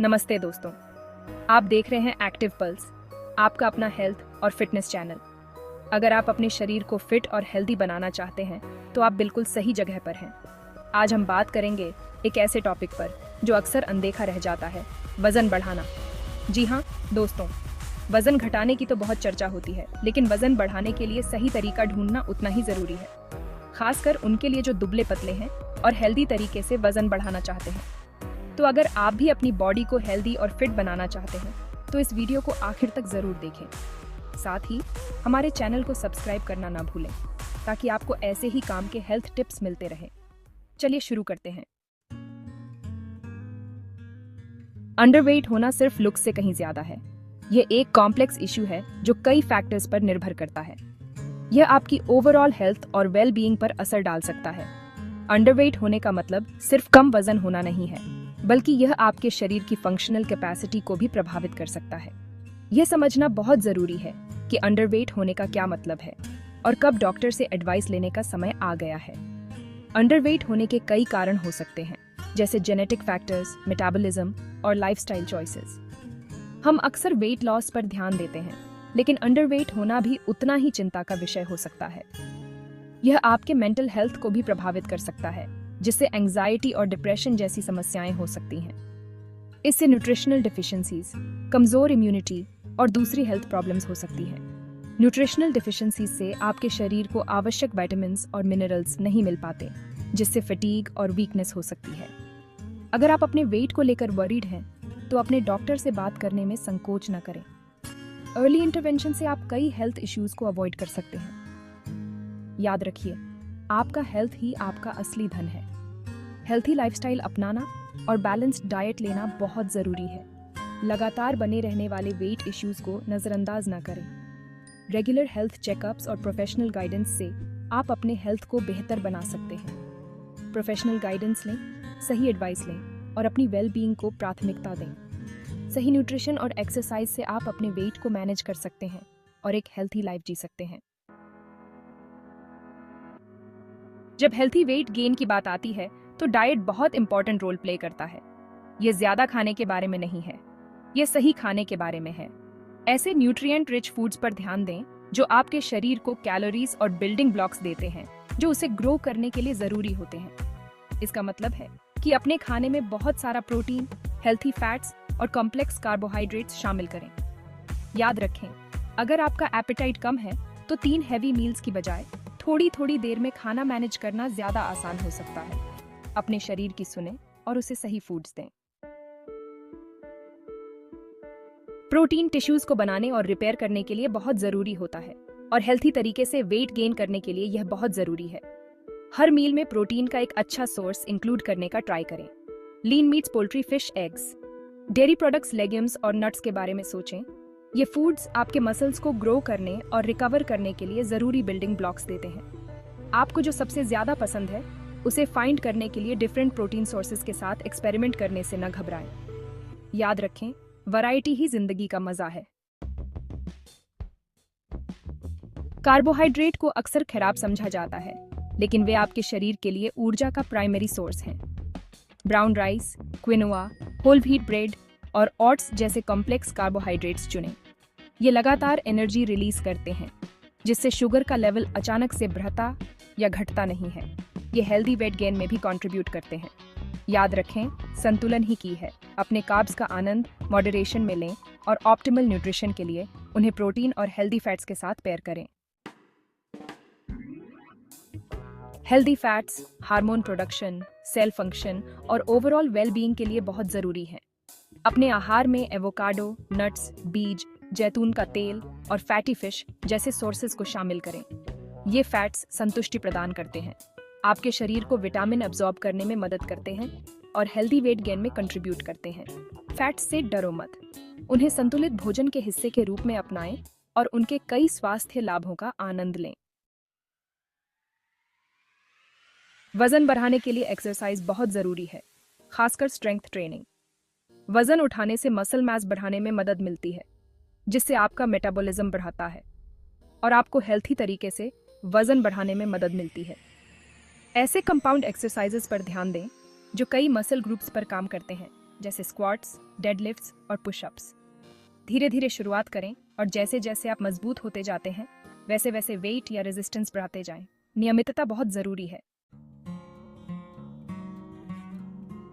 नमस्ते दोस्तों, आप देख रहे हैं एक्टिव पल्स, आपका अपना हेल्थ और फिटनेस चैनल। अगर आप अपने शरीर को फिट और हेल्दी बनाना चाहते हैं तो आप बिल्कुल सही जगह पर हैं। आज हम बात करेंगे एक ऐसे टॉपिक पर जो अक्सर अनदेखा रह जाता है, वजन बढ़ाना। जी हाँ दोस्तों, वजन घटाने की तो बहुत चर्चा होती है, लेकिन वजन बढ़ाने के लिए सही तरीका ढूंढना उतना ही जरूरी है, खासकर उनके लिए जो दुबले पतले हैं और हेल्दी तरीके से वजन बढ़ाना चाहते हैं। तो अगर आप भी अपनी बॉडी को हेल्दी और फिट बनाना चाहते हैं तो इस वीडियो को आखिर तक जरूर देखें। साथ ही हमारे चैनल को सब्सक्राइब करना ना भूलें ताकि आपको ऐसे ही काम के हेल्थ टिप्स मिलते रहें। चलिए शुरू करते हैं। अंडरवेट होना सिर्फ लुक से कहीं ज्यादा है। यह एक कॉम्प्लेक्स इशू है जो कई फैक्टर्स पर निर्भर करता है। यह आपकी ओवरऑल हेल्थ और वेल बीइंग पर असर डाल सकता है। अंडरवेट होने का मतलब सिर्फ कम वजन होना नहीं है, बल्कि यह आपके शरीर की फंक्शनल कैपेसिटी को भी प्रभावित कर सकता है। यह समझना बहुत जरूरी है कि अंडरवेट होने का क्या मतलब है और कब डॉक्टर से एडवाइस लेने का समय आ गया है। अंडरवेट होने के कई कारण हो सकते हैं, जैसे जेनेटिक फैक्टर्स, मेटाबॉलिज्म और लाइफस्टाइल चॉइसेस। हम अक्सर वेट लॉस पर ध्यान देते हैं, लेकिन अंडरवेट होना भी उतना ही चिंता का विषय हो सकता है। यह आपके मेंटल हेल्थ को भी प्रभावित कर सकता है, जिससे एंजाइटी और डिप्रेशन जैसी समस्याएं हो सकती हैं। इससे न्यूट्रिशनल डिफिशियंसीज, कमजोर इम्यूनिटी और दूसरी हेल्थ प्रॉब्लम्स हो सकती हैं। न्यूट्रिशनल डिफिशियंसीज से आपके शरीर को आवश्यक विटामिन्स और मिनरल्स नहीं मिल पाते, जिससे फटीग और वीकनेस हो सकती है। अगर आप अपने वेट को लेकर वरीड हैं तो अपने डॉक्टर से बात करने में संकोच न करें। अर्ली इंटरवेंशन से आप कई हेल्थ इश्यूज को अवॉइड कर सकते हैं। याद रखिए, आपका हेल्थ ही आपका असली धन है। हेल्थी लाइफस्टाइल अपनाना और बैलेंस्ड डाइट लेना बहुत जरूरी है। लगातार बने रहने वाले वेट इश्यूज को नजरअंदाज ना करें। रेगुलर हेल्थ चेकअप्स और प्रोफेशनल गाइडेंस से आप अपने हेल्थ को बेहतर बना सकते हैं। प्रोफेशनल गाइडेंस लें, सही एडवाइस लें और अपनी वेल बीइंग को प्राथमिकता दें। सही न्यूट्रिशन और एक्सरसाइज से आप अपने वेट को मैनेज कर सकते हैं और एक हेल्थी लाइफ जी सकते हैं। जब हेल्थी वेट गेन की बात आती है तो डाइट बहुत इंपॉर्टेंट रोल प्ले करता है। यह ज्यादा खाने के बारे में नहीं है, यह सही खाने के बारे में है। ऐसे न्यूट्रिएंट रिच फूड्स पर ध्यान दें जो आपके शरीर को कैलोरीज और बिल्डिंग ब्लॉक्स देते हैं, जो उसे ग्रो करने के लिए जरूरी होते हैं। इसका मतलब है कि अपने खाने में बहुत सारा प्रोटीन, हेल्थी फैट्स और कॉम्प्लेक्स कार्बोहाइड्रेट्स शामिल करें। याद रखें, अगर आपका एपेटाइट कम है तो 3 हैवी मील्स की बजाय थोड़ी थोड़ी देर में खाना मैनेज करना ज्यादा आसान हो सकता है। अपने शरीर की सुने और उसे सही फूड्स दें। प्रोटीन टिश्यूज को बनाने और रिपेयर करने के लिए बहुत जरूरी होता है और हेल्थी तरीके से वेट गेन करने के लिए यह बहुत जरूरी है। हर मील में प्रोटीन का एक अच्छा सोर्स इंक्लूड करने का ट्राई करें। लीन meets, poultry, fish, eggs, dairy products, legumes और नट्स के बारे में सोचें। ये फूड्स आपके मसल्स को ग्रो करने और रिकवर करने के लिए जरूरी बिल्डिंग ब्लॉक्स देते हैं। आपको जो सबसे ज्यादा पसंद है उसे फाइंड करने के लिए डिफरेंट प्रोटीन सोर्सेज के साथ एक्सपेरिमेंट करने से न घबराएं। याद रखें, वैरायटी ही जिंदगी का मजा है। कार्बोहाइड्रेट को अक्सर खराब समझा जाता है, लेकिन वे आपके शरीर के लिए ऊर्जा का प्राइमरी सोर्स हैं। Brown rice, quinoa, whole wheat bread और ओट्स जैसे कॉम्प्लेक्स कार्बोहाइड्रेट्स चुनें। ये लगातार एनर्जी रिलीज करते हैं, जिससे शुगर का लेवल अचानक से बढ़ता या घटता नहीं है। ये हेल्दी वेट गेन में भी कंट्रीब्यूट करते हैं। याद रखें, संतुलन ही की है। अपने कार्ब्स का आनंद मॉडरेशन में लें और ऑप्टिमल न्यूट्रिशन के लिए उन्हें प्रोटीन और हेल्दी फैट्स के साथ पेयर करें। Healthy fats hormone production, cell function और ओवरऑल वेल बीइंग के लिए बहुत जरूरी है। अपने आहार में एवोकाडो, नट्स, बीज, जैतून का तेल और फैटी फिश जैसे सोर्सेज को शामिल करें। ये फैट्स संतुष्टि प्रदान करते हैं, आपके शरीर को विटामिन अब्सॉर्ब करने में मदद करते हैं और हेल्दी वेट गेन में कंट्रीब्यूट करते हैं। फैट्स से डरो मत, उन्हें संतुलित भोजन के हिस्से के रूप में अपनाएं और उनके कई स्वास्थ्य लाभों का आनंद लें। वजन बढ़ाने के लिए एक्सरसाइज बहुत जरूरी है, खासकर स्ट्रेंथ ट्रेनिंग। वजन उठाने से मसल मास बढ़ाने में मदद मिलती है, जिससे आपका मेटाबॉलिज्म बढ़ाता है और आपको हेल्थी तरीके से वजन बढ़ाने में मदद मिलती है। ऐसे कंपाउंड एक्सरसाइजेस पर ध्यान दें जो कई मसल ग्रुप्स पर काम करते हैं, जैसे स्क्वाट्स, डेडलिफ्ट्स और पुशअप्स। धीरे धीरे शुरुआत करें और जैसे जैसे आप मजबूत होते जाते हैं वैसे वैसे वेट या रेजिस्टेंस बढ़ाते जाएं। नियमितता बहुत जरूरी है।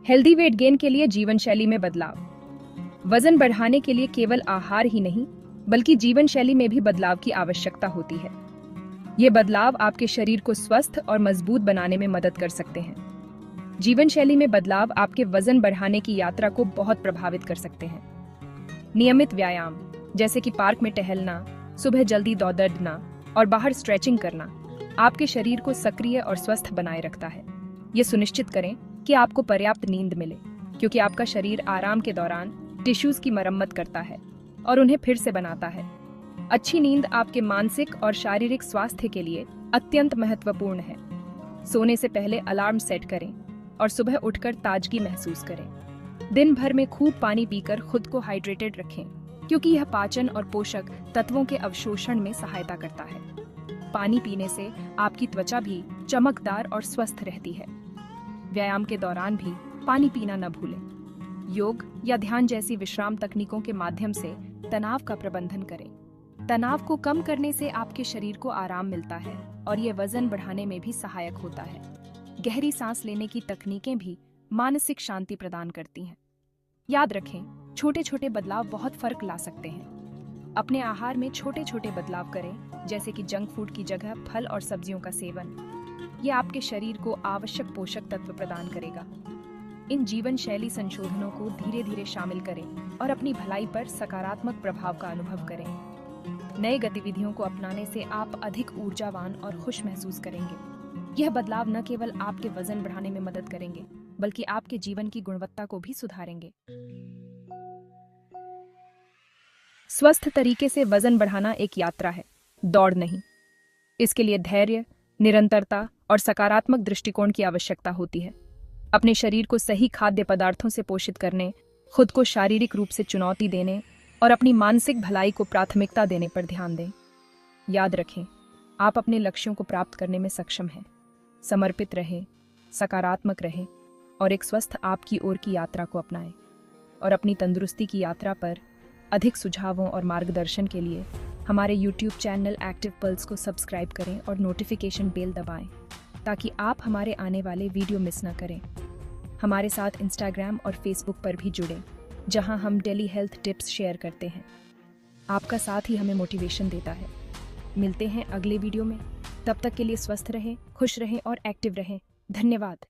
हेल्दी वेट गेन के लिए जीवन शैली में बदलाव। वजन बढ़ाने के लिए केवल आहार ही नहीं बल्कि जीवन शैली में भी बदलाव की आवश्यकता होती है। ये बदलाव आपके शरीर को स्वस्थ और मजबूत बनाने में मदद कर सकते हैं। जीवन शैली में बदलाव आपके वजन बढ़ाने की यात्रा को बहुत प्रभावित कर सकते हैं। नियमित व्यायाम जैसे कि पार्क में टहलना, सुबह जल्दी दौड़ना और बाहर स्ट्रेचिंग करना आपके शरीर को सक्रिय और स्वस्थ बनाए रखता है। ये सुनिश्चित करें कि आपको पर्याप्त नींद मिले, क्योंकि आपका शरीर आराम के दौरान टिश्यूज की मरम्मत करता है और उन्हें फिर से बनाता है। अच्छी नींद आपके मानसिक और शारीरिक स्वास्थ्य के लिए अत्यंत महत्वपूर्ण है। सोने से पहले अलार्म सेट करें और सुबह उठकर ताजगी महसूस करें। दिन भर में खूब पानी पीकर खुद को हाइड्रेटेड रखें, क्योंकि यह पाचन और पोषक तत्वों के अवशोषण में सहायता करता है। पानी पीने से आपकी त्वचा भी चमकदार और स्वस्थ रहती है। व्यायाम के दौरान भी पानी पीना न भूलें। योग या ध्यान जैसी विश्राम तकनीकों के माध्यम से तनाव का प्रबंधन करें। तनाव को कम करने से आपके शरीर को आराम मिलता है और ये वजन बढ़ाने में भी सहायक होता है। गहरी सांस लेने की तकनीकें भी मानसिक शांति प्रदान करती हैं। याद रखें, छोटे छोटे बदलाव बहुत फर्क ला सकते हैं। अपने आहार में छोटे छोटे बदलाव करें, जैसे कि जंक फूड की जगह फल और सब्जियों का सेवन। ये आपके शरीर को आवश्यक पोषक तत्व प्रदान करेगा। इन जीवन शैली संशोधनों को धीरे धीरे शामिल करें और अपनी भलाई पर सकारात्मक प्रभाव का अनुभव करें। नए गतिविधियों को अपनाने से आप अधिक ऊर्जावान और खुश महसूस करेंगे। यह बदलाव न केवल आपके वजन बढ़ाने में मदद करेंगे बल्कि आपके जीवन की गुणवत्ता को भी सुधारेंगे। स्वस्थ तरीके से वजन बढ़ाना एक यात्रा है, दौड़ नहीं। इसके लिए धैर्य, निरंतरता और सकारात्मक दृष्टिकोण की आवश्यकता होती है। अपने शरीर को सही खाद्य पदार्थों से पोषित करने, खुद को शारीरिक रूप से चुनौती देने और अपनी मानसिक भलाई को प्राथमिकता देने पर ध्यान दें। याद रखें, आप अपने लक्ष्यों को प्राप्त करने में सक्षम हैं। समर्पित रहें, सकारात्मक रहें और एक स्वस्थ आपकी ओर की यात्रा को अपनाएं। और अपनी तंदुरुस्ती की यात्रा पर अधिक सुझावों और मार्गदर्शन के लिए हमारे YouTube चैनल एक्टिव पल्स को सब्सक्राइब करें और नोटिफिकेशन बेल दबाएं, ताकि आप हमारे आने वाले वीडियो मिस न करें। हमारे साथ इंस्टाग्राम और फेसबुक पर भी जुड़ें, जहां हम डेली हेल्थ टिप्स शेयर करते हैं। आपका साथ ही हमें मोटिवेशन देता है। मिलते हैं अगले वीडियो में। तब तक के लिए स्वस्थ रहें, खुश रहें और एक्टिव रहें। धन्यवाद।